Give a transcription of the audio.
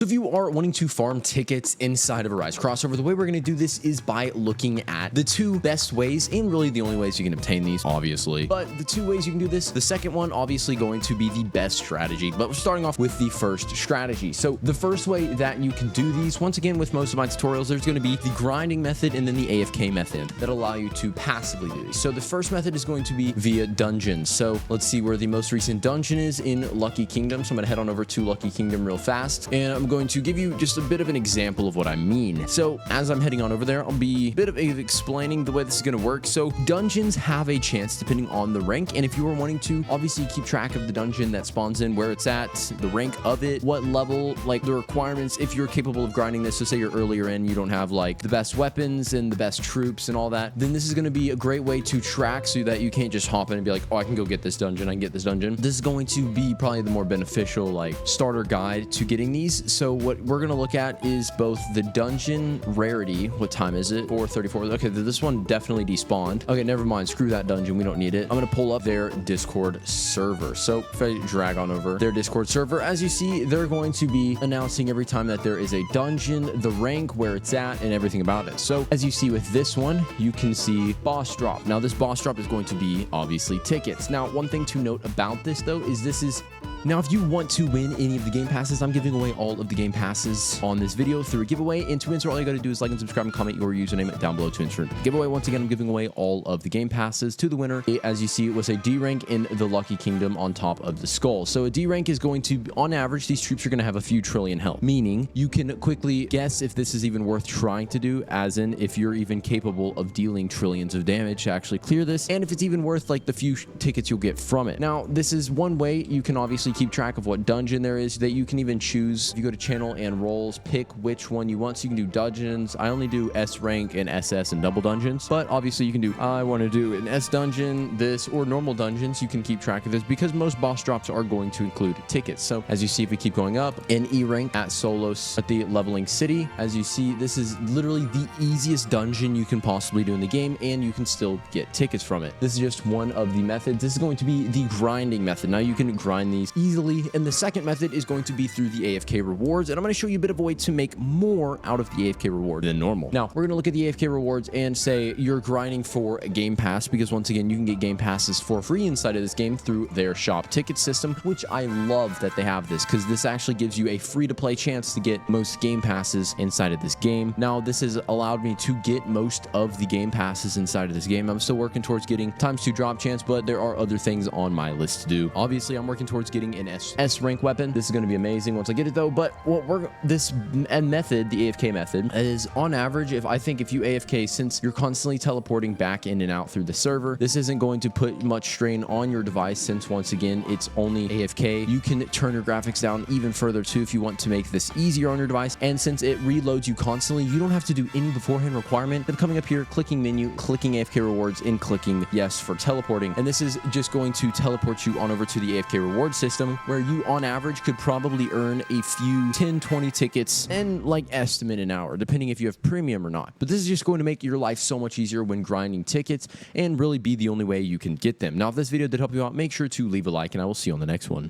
If you are wanting to farm tickets inside of a Rise crossover, the way we're going to do this is by looking at the two best ways, and really the only ways you can obtain these, obviously. But the two ways you can do this, the second one obviously going to be the best strategy, but we're starting off with the first strategy. So the first way that you can do these, once again with most of my tutorials, there's going to be the grinding method and then the AFK method that allow you to passively do these. So the first method is going to be via dungeons. So let's see where the most recent dungeon is in Lucky Kingdom. So I'm going to head on over to Lucky Kingdom real fast, and I'm going to give you just a bit of an example of what I mean. So as I'm heading on over there, I'll be a bit of explaining the way this is going to work. So dungeons have a chance depending on the rank, and if you are wanting to obviously keep track of the dungeon that spawns in, where it's at, the rank of it, what level, like the requirements, if you're capable of grinding this. So say you're earlier in, you don't have like the best weapons and the best troops and all that, then this is going to be a great way to track so that you can't just hop in and be like, oh, I can go get this dungeon, I can get this dungeon. This is going to be probably the more beneficial like starter guide to getting these. So what we're going to look at is both the dungeon rarity. What time is it? 4:34. Okay, this one definitely despawned. Okay, never mind, screw that dungeon, we don't need it. I'm going to pull up their Discord server. So if I drag on over their Discord server, as you see, they're going to be announcing every time that there is a dungeon, the rank, where it's at, and everything about it. So as you see with this one, you can see boss drop. Now this boss drop is going to be obviously tickets. Now one thing to note about this though is this is now, if you want to win any of the game passes, I'm giving away all of the game passes on this video through a giveaway. And to enter, all you got to do is like and subscribe and comment your username down below to enter the giveaway. Once again, I'm giving away all of the game passes to the winner. As you see, it was a D rank in the Lucky Kingdom on top of the skull. So a D rank is going to, on average, these troops are going to have a few trillion health, meaning you can quickly guess if this is even worth trying to do, as in if you're even capable of dealing trillions of damage to actually clear this, and if it's even worth like the few tickets you'll get from it. Now, this is one way you can obviously keep track of what dungeon there is, that you can even choose. If you go to channel and roles, pick which one you want. So you can do dungeons. I only do S rank and SS and double dungeons, but obviously you can do, I want to do an S dungeon, this, or normal dungeons. You can keep track of this because most boss drops are going to include tickets. So as you see, if we keep going up, in E rank at Solos at the leveling city, as you see, this is literally the easiest dungeon you can possibly do in the game, and you can still get tickets from it. This is just one of the methods. This is going to be the grinding method. Now you can grind these easily, and the second method is going to be through the AFK rewards, and I'm going to show you a bit of a way to make more out of the AFK reward than normal. Now we're going to look at the AFK rewards and say you're grinding for a game pass, because once again you can get game passes for free inside of this game through their shop ticket system, which I love that they have this, because this actually gives you a free to play chance to get most game passes inside of this game. Now this has allowed me to get most of the game passes inside of this game. I'm still working towards getting ×2 drop chance, but there are other things on my list to do. Obviously I'm working towards getting an S rank weapon. This is going to be amazing once I get it though. But what this method, the AFK method, is on average, if you AFK, since you're constantly teleporting back in and out through the server, this isn't going to put much strain on your device, since once again it's only AFK. You can turn your graphics down even further too if you want to make this easier on your device, and since it reloads you constantly, you don't have to do any beforehand requirement of coming up here, clicking menu, clicking AFK rewards, and clicking yes for teleporting. And this is just going to teleport you on over to the AFK reward system, where you on average could probably earn a few 10-20 tickets and like estimate an hour, depending if you have premium or not. But this is just going to make your life so much easier when grinding tickets, and really be the only way you can get them. Now if this video did help you out, make sure to leave a like, and I will see you on the next one.